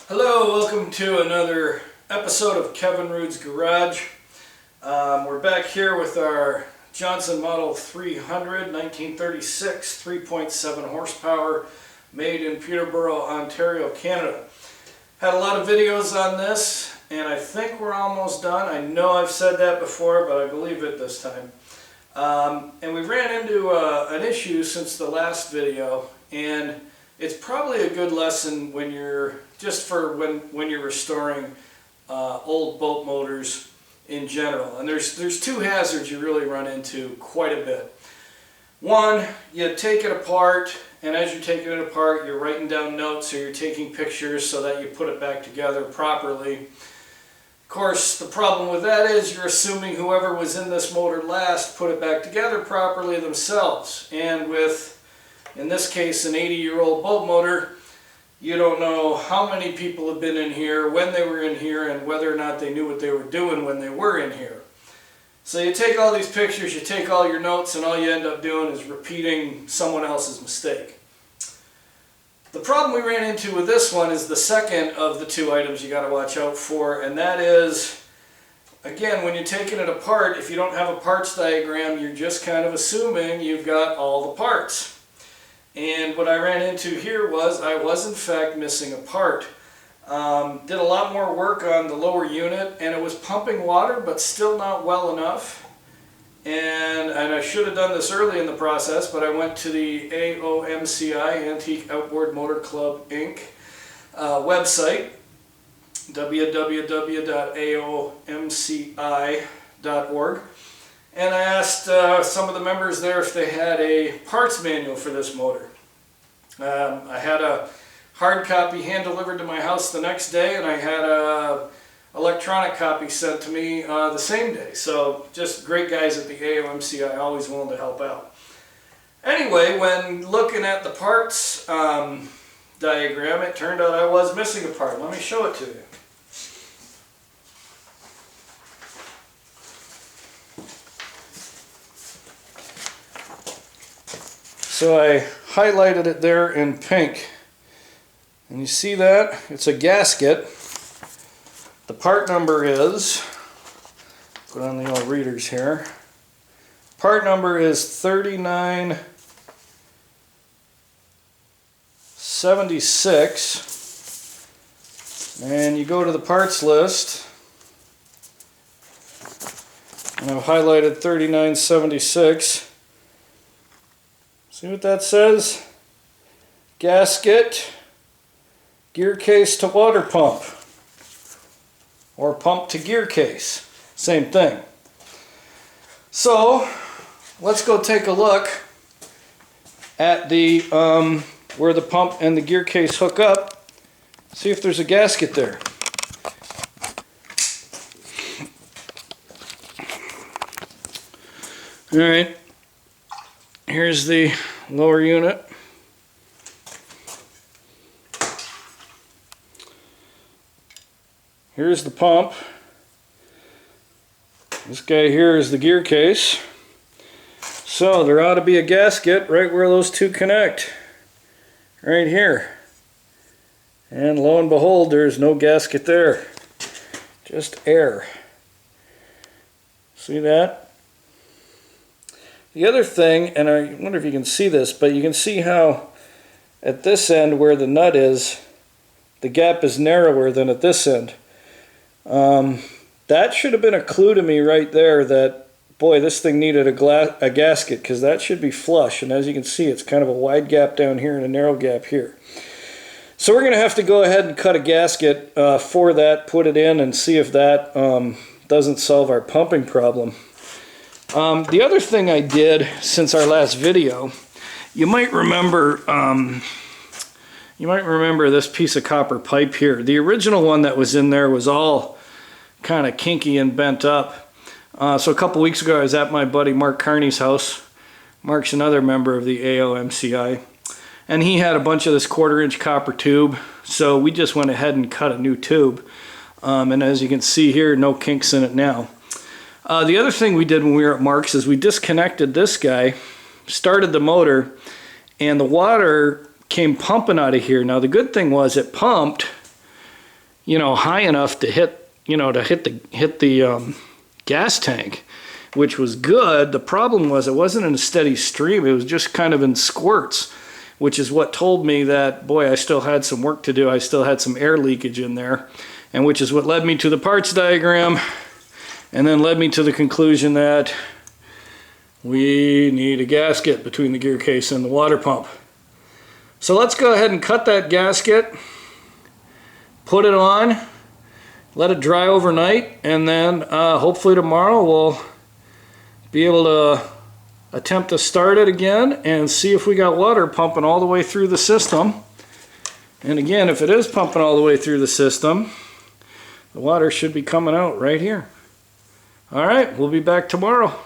Hello, welcome to another episode of Kevinrude's Garage. We're back here with our Johnson Model 300, 1936, 3.7 horsepower, made in Peterborough, Ontario, Canada. Had a lot of videos on this, and I think we're almost done. I know I've said that before, but I believe it this time. And we ran into an issue since the last video, and it's probably a good lesson when you're when you're restoring old boat motors in general. And there's two hazards you really run into quite a bit. One, you take it apart, and as you're taking it apart, you're writing down notes or you're taking pictures so that you put it back together properly. Of course, the problem with that is you're assuming whoever was in this motor last put it back together properly themselves. And with, in this case, an 80-year-old boat motor, you don't know how many people have been in here, when they were in here, and whether or not they knew what they were doing when they were in here. So you take all these pictures, you take all your notes, and all you end up doing is repeating someone else's mistake. The problem we ran into with this one is the second of the two items you got to watch out for, and that is, again, when you're taking it apart, if you don't have a parts diagram, you're just kind of assuming you've got all the parts. And what I ran into here was I was in fact missing a part. Did a lot more work on the lower unit, and it was pumping water but still not well enough. And I should have done this early in the process, but I went to the AOMCI, Antique Outboard Motor Club Inc. Website, www.aomci.org. And I asked some of the members there if they had a parts manual for this motor. I had a hard copy hand-delivered to my house the next day, and I had a electronic copy sent to me the same day. So just great guys at the AOMCI, always willing to help out. Anyway, when looking at the parts diagram, it turned out I was missing a part. Let me show it to you. So I highlighted it there in pink, and you see that? It's a gasket. The part number is, put on the old readers here, part number is 3976, and you go to the parts list, and I've highlighted 3976. See what that says? Gasket, gear case to water pump, or pump to gear case. Same thing. So let's go take a look at the where the pump and the gear case hook up. See if there's a gasket there. All right. Here's the lower unit. Here's the pump. This guy here is the gear case. So there ought to be a gasket right where those two connect. Right here. And lo and behold, there's no gasket there. Just air. See that? The other thing, and I wonder if you can see this, but you can see how at this end where the nut is, the gap is narrower than at this end. That should have been a clue to me right there that, boy, this thing needed a gasket, because that should be flush. And as you can see, it's kind of a wide gap down here and a narrow gap here. So we're going to have to go ahead and cut a gasket for that, put it in, and see if that doesn't solve our pumping problem. The other thing I did since our last video, you might remember this piece of copper pipe here. The original one that was in there was all kind of kinky and bent up. So a couple weeks ago I was at my buddy Mark Carney's house. Mark's another member of the AOMCI. And he had a bunch of this 1/4-inch copper tube. So we just went ahead and cut a new tube. And as you can see here, no kinks in it now. The other thing we did when we were at Mark's is we disconnected this guy, started the motor, and the water came pumping out of here. Now the good thing was it pumped, you know, high enough to hit, you know, to hit the gas tank, which was good. The problem was it wasn't in a steady stream. It was just kind of in squirts, which is what told me that, boy, I still had some work to do. I still had some air leakage in there, and which is what led me to the parts diagram, and then led me to the conclusion that we need a gasket between the gear case and the water pump. So let's go ahead and cut that gasket, put it on, let it dry overnight, and then hopefully tomorrow we'll be able to attempt to start it again and see if we got water pumping all the way through the system. And again, if it is pumping all the way through the system, the water should be coming out right here. All right, we'll be back tomorrow.